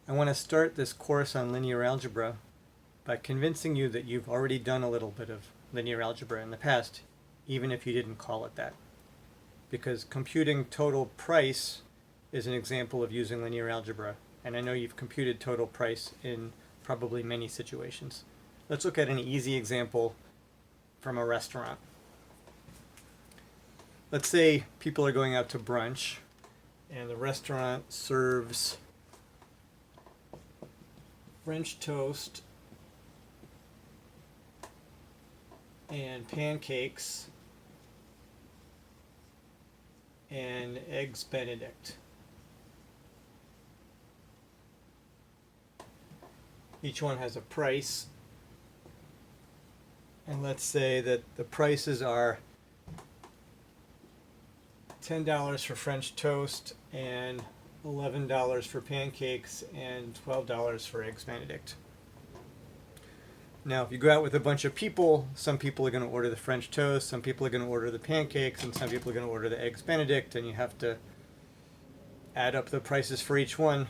I want to start this course on linear algebra by convincing you that you've already done a little bit of linear algebra in the past, even if you didn't call it that. Because computing total price is an example of using linear algebra, and I know you've computed total price in probably many situations. Let's look at an easy example from a restaurant. Let's say people are going out to brunch, and the restaurant serves French toast and pancakes and eggs Benedict. Each one has a price, and let's say that the prices are $10 for French toast and $11 for pancakes and $12 for eggs Benedict. Now, if you go out with a bunch of people, some people are going to order the French toast, some people are going to order the pancakes, and some people are going to order the eggs Benedict, and you have to add up the prices for each one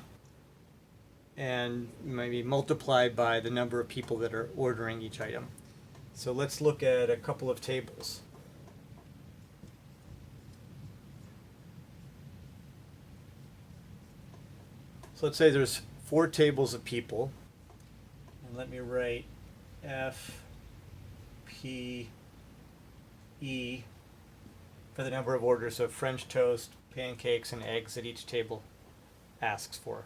and maybe multiply by the number of people that are ordering each item. So let's look at a couple of tables. So let's say there's 4 tables of people, and let me write F, P, E for the number of orders of French toast, pancakes, and eggs that each table asks for.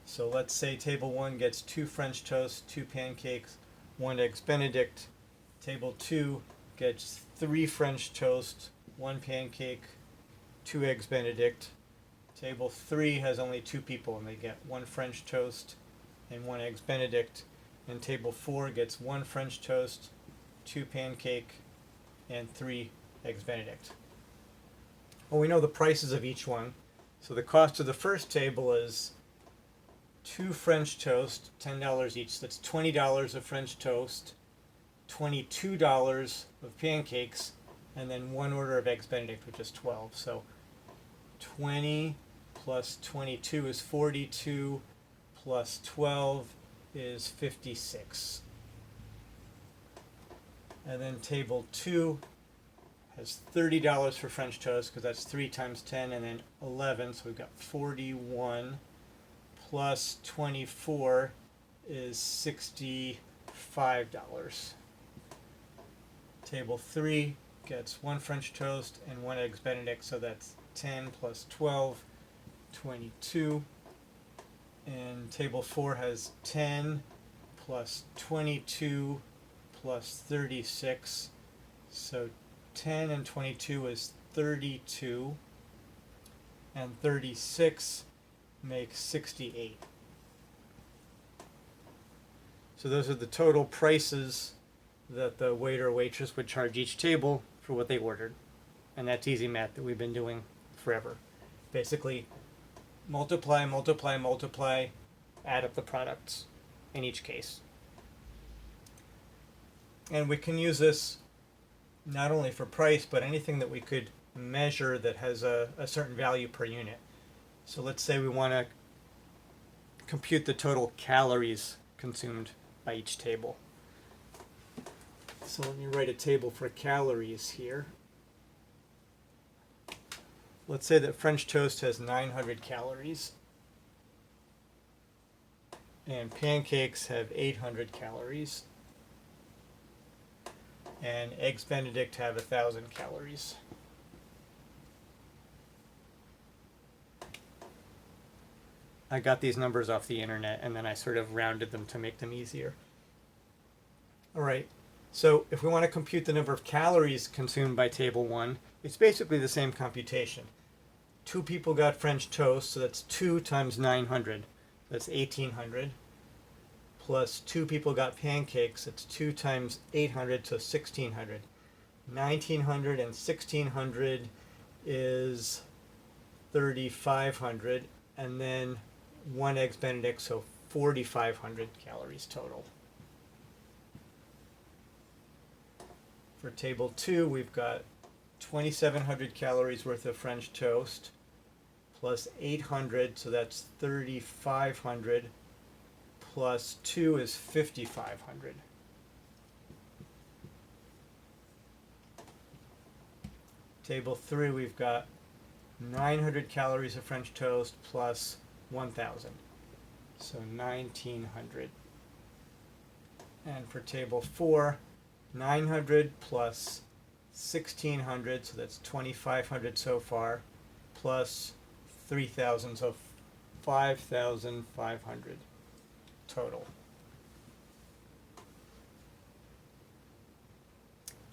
So let's say table 1 gets 2 French toasts, 2 pancakes, 1 eggs Benedict. Table 2 gets 3 French toasts, 1 pancake, 2 eggs Benedict. Table 3 has only 2 people, and they get 1 French toast and 1 eggs Benedict. And table 4 gets 1 French toast, 2 pancake, and 3 eggs Benedict. Well, we know the prices of each one. So the cost of the first table is 2 French toast, $10 each. That's $20 of French toast, $22 of pancakes, and then 1 order of eggs Benedict, which is 12. So 20 plus 22 is 42, plus 12 is 56. And then table 2 has $30 for French toast, because that's 3 times 10, and then 11, so we've got 41, plus 24 is $65. Table 3 gets 1 French toast and 1 eggs Benedict, so that's 10 plus 12, 22. And table 4 has 10 plus 22 plus 36. So 10 and 22 is 32. And 36 makes 68. So those are the total prices that the waiter or waitress would charge each table for what they ordered. And that's easy math that we've been doing forever. Basically, multiply, multiply, multiply, add up the products in each case. And we can use this not only for price, but anything that we could measure that has a certain value per unit. So let's say we want to compute the total calories consumed by each table. So let me write a table for calories here. Let's say that French toast has 900 calories and pancakes have 800 calories and eggs Benedict have 1,000 calories. I got these numbers off the internet, and then I sort of rounded them to make them easier. All right, so if we want to compute the number of calories consumed by table 1, it's basically the same computation. 2 people got French toast, so that's 2 times 900. That's 1,800. Plus 2 people got pancakes, that's 2 times 800, so 1,600. 1,900 and 1,600 is 3,500. And then 1 eggs Benedict, so 4,500 calories total. For table 2, we've got 2,700 calories worth of French toast, plus 800, so that's 3,500 plus 2 is 5,500. Table 3, we've got 900 calories of French toast plus 1,000. So 1,900. And for table 4, 900 plus 1,600, so that's 2,500 so far, plus 3,000, so 5,500 total.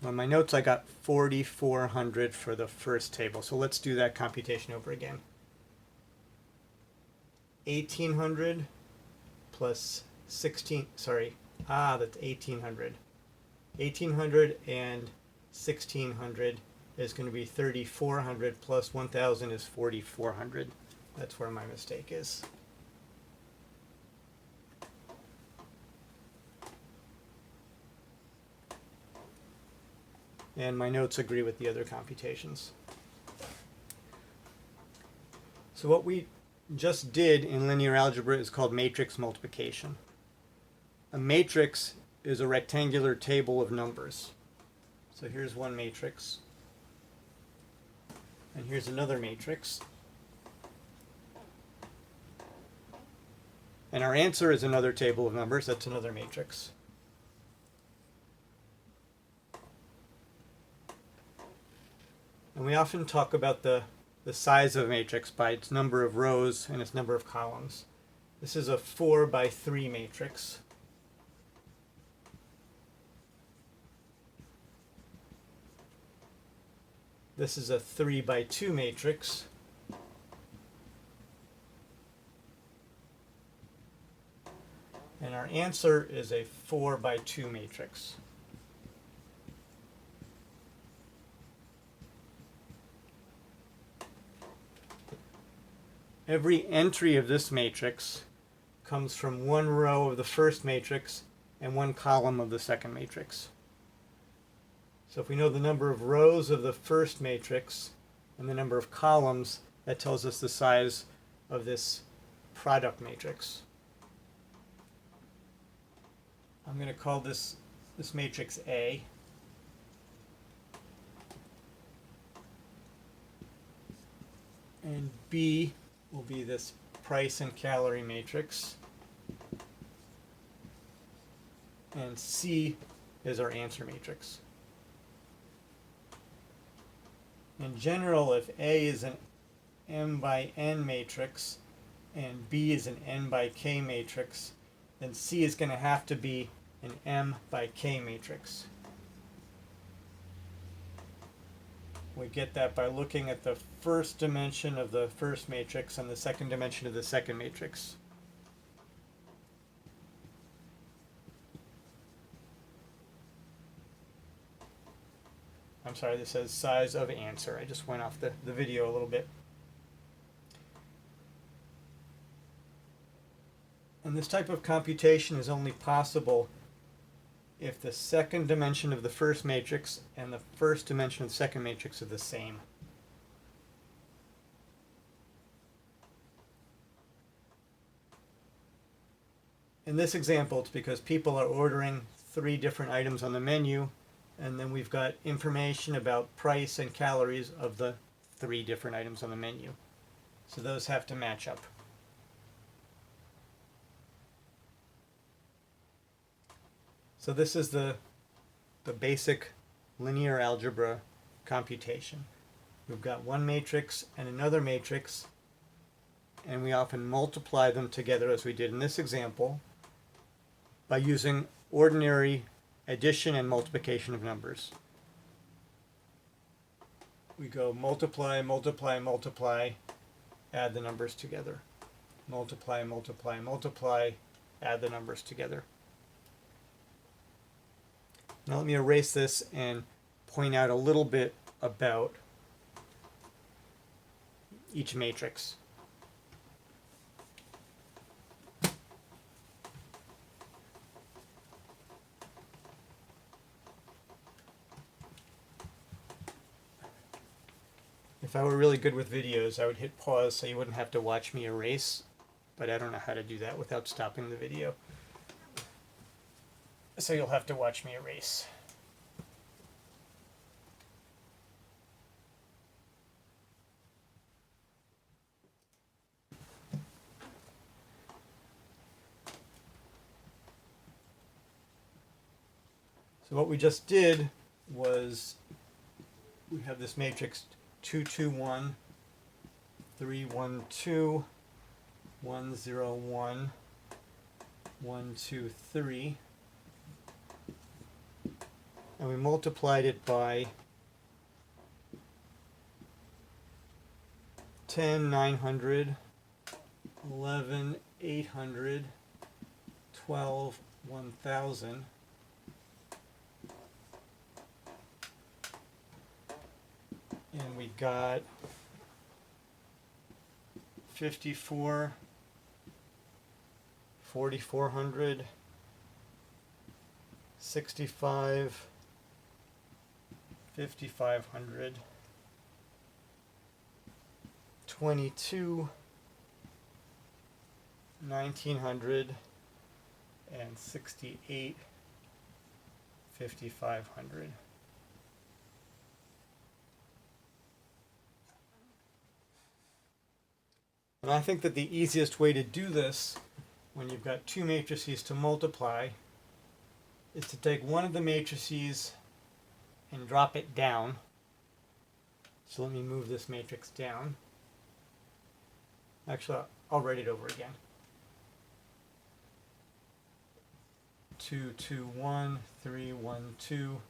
On my notes, I got 4,400 for the first table. So let's do that computation over again. 1,800 plus 16, sorry, that's 1,800. 1,800 and 1,600 is going to be 3,400 plus 1,000 is 4,400. That's where my mistake is. And my notes agree with the other computations. So what we just did in linear algebra is called matrix multiplication. A matrix is a rectangular table of numbers. So here's one matrix, and here's another matrix. And our answer is another table of numbers. That's another matrix. And we often talk about the size of a matrix by its number of rows and its number of columns. This is a 4 by 3 matrix. This is a 3 by 2 matrix. And our answer is a 4 by 2 matrix. Every entry of this matrix comes from one row of the first matrix and one column of the second matrix. So if we know the number of rows of the first matrix and the number of columns, that tells us the size of this product matrix. I'm going to call this matrix A. And B will be this price and calorie matrix. And C is our answer matrix. In general, if A is an M by N matrix and B is an N by K matrix, then C is going to have to be an M by K matrix. We get that by looking at the first dimension of the first matrix and the second dimension of the second matrix. I'm sorry, this says size of answer. I just went off the video a little bit. And this type of computation is only possible if the second dimension of the first matrix and the first dimension of the second matrix are the same. In this example, it's because people are ordering 3 different items on the menu, and then we've got information about price and calories of the 3 different items on the menu. So those have to match up. So this is the basic linear algebra computation. We've got one matrix and another matrix, and we often multiply them together, as we did in this example, by using ordinary addition and multiplication of numbers. We go multiply, multiply, multiply, add the numbers together. Multiply, multiply, multiply, add the numbers together. Now let me erase this and point out a little bit about each matrix. If I were really good with videos, I would hit pause so you wouldn't have to watch me erase but I don't know how to do that without stopping the video. So you'll have to watch me erase. So what we just did was we have this matrix 2, 2, 1, 3, 1, 2, 1, 0, 1, 1, 2, 3, and we multiplied it by 10, 900, 11, 800, 12, 1000, and we got 54, 4400, 65, 5500, 22, 1900, and 68, 5500. And I think that the easiest way to do this, when you've got two matrices to multiply, is to take one of the matrices and drop it down. So let me move this matrix down. Actually, I'll write it over again. 2, 2, 1, 3, 1, 2,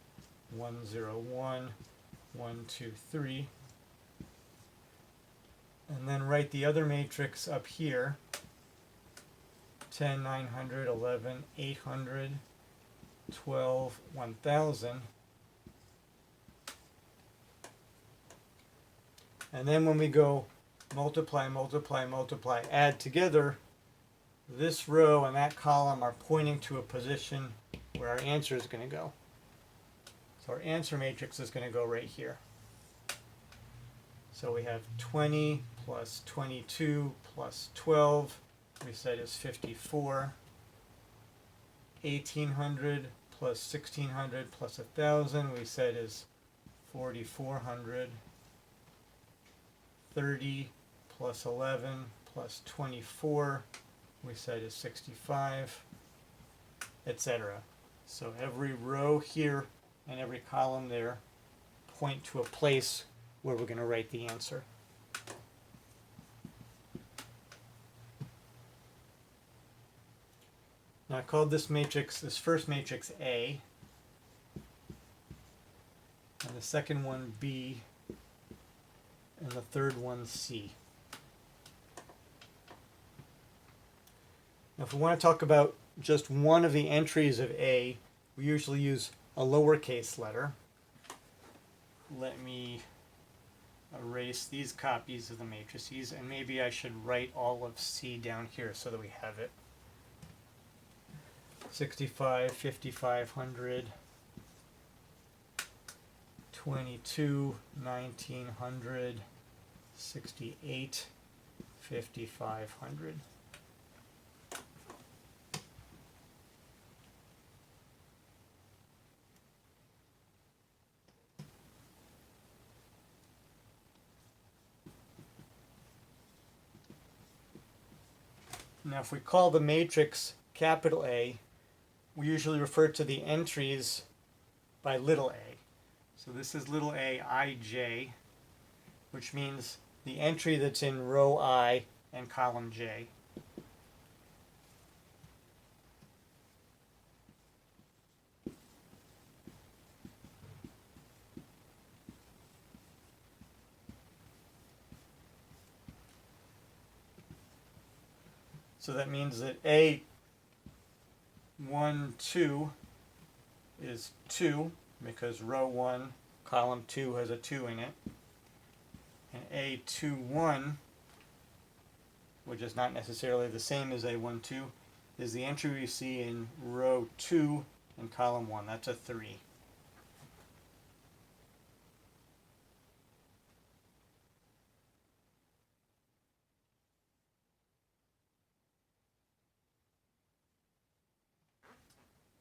1, 0, 1, 1, 2, 3. And then write the other matrix up here. 10, 900, 11, 800, 12, 1000. And then when we go multiply, multiply, multiply, add together, this row and that column are pointing to a position where our answer is going to go. So our answer matrix is going to go right here. So we have 20 plus 22 plus 12, we said is 54. 1800 plus 1600 plus 1000, we said is 4400. 30 plus 11 plus 24, we said is 65, etc. So every row here and every column there point to a place where we're going to write the answer. Now I called this matrix, this first matrix A, and the second one B, and the third one C. Now if we want to talk about just one of the entries of A, we usually use a lowercase letter. Let me erase these copies of the matrices, and maybe I should write all of C down here so that we have it. 65, 5500, 22, 1900, 68, 5500. Now if we call the matrix capital A, we usually refer to the entries by little a. So this is little a ij, which means the entry that's in row I and column J. So that means that A 1, 2 is 2 because row 1, column 2 has a 2 in it. And A2, 1, which is not necessarily the same as A1, 2, is the entry we see in row 2 in column 1. That's a 3.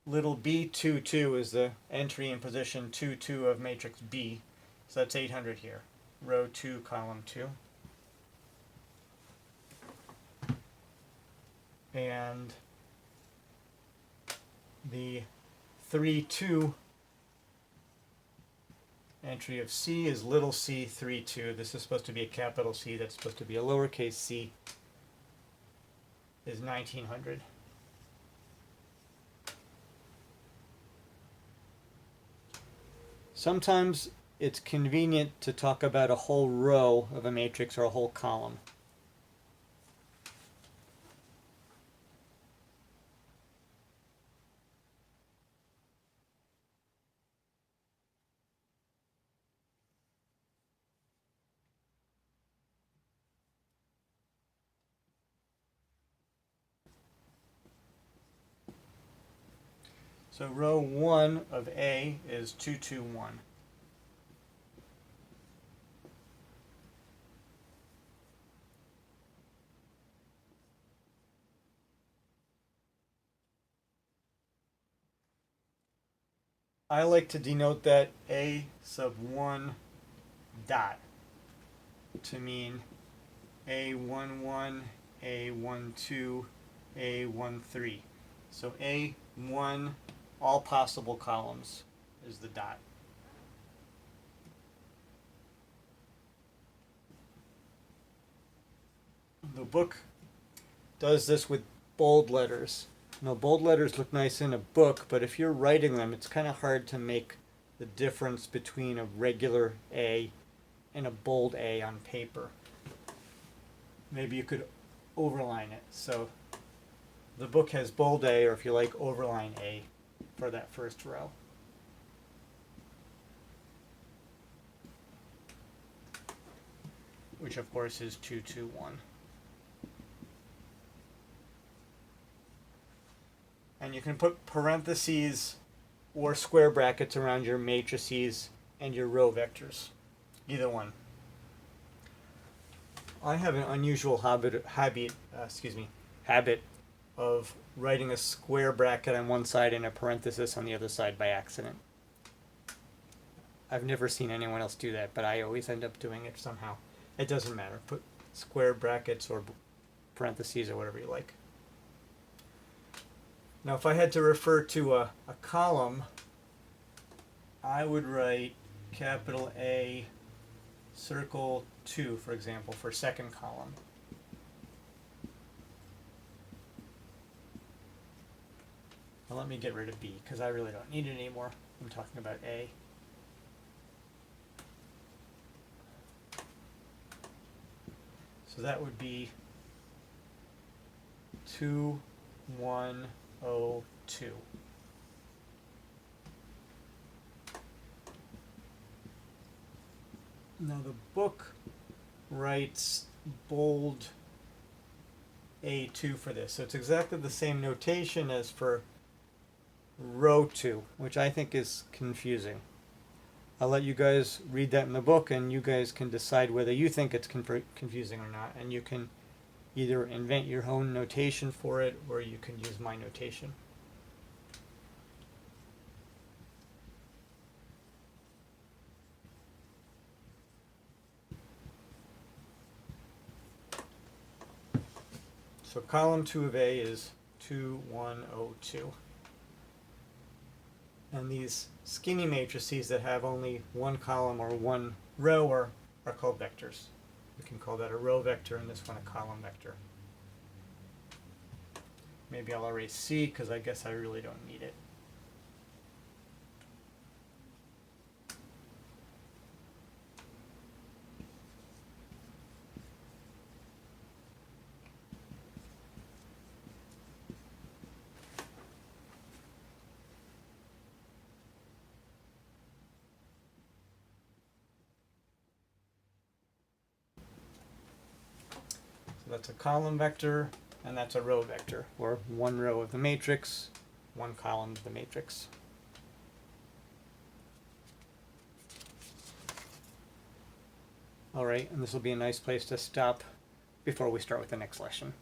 little b22 is the entry in position 2, 2 of matrix B. So that's 800 here. Row 2, column 2. And the 3, 2 entry of C is little c 3, 2. This is supposed to be a capital C. That's supposed to be a lowercase c. Is 1900. Sometimes it's convenient to talk about a whole row of a matrix or a whole column. So row 1 of A is 2, 2, 1. I like to denote that A sub 1 dot to mean A11, A12, A13. So A1, all possible columns, is the dot. The book does this with bold letters. Now, bold letters look nice in a book, but if you're writing them, it's kind of hard to make the difference between a regular A and a bold A on paper. Maybe you could overline it. So the book has bold A, or if you like, overline A for that first row. Which of course is 2, 2, 1. And you can put parentheses or square brackets around your matrices and your row vectors. Either one. I have an unusual habit of writing a square bracket on one side and a parenthesis on the other side by accident. I've never seen anyone else do that, but I always end up doing it somehow. It doesn't matter. Put square brackets or parentheses or whatever you like. Now, if I had to refer to a column, I would write capital A, circle 2, for example, for second column. Now let me get rid of B, because I really don't need it anymore. I'm talking about A. So that would be 2, 1, 0, 2. Now the book writes bold A2 for this. So it's exactly the same notation as for row 2, which I think is confusing. I'll let you guys read that in the book, and you guys can decide whether you think it's confusing or not. And you can either invent your own notation for it, or you can use my notation. So column 2 of A is 2, 1, 0, 2. And these skinny matrices that have only one column or one row are called vectors. We can call that a row vector and this one a column vector. Maybe I'll erase C because I guess I really don't need it. So that's a column vector, and that's a row vector, or one row of the matrix, one column of the matrix. All right, and this will be a nice place to stop before we start with the next lesson.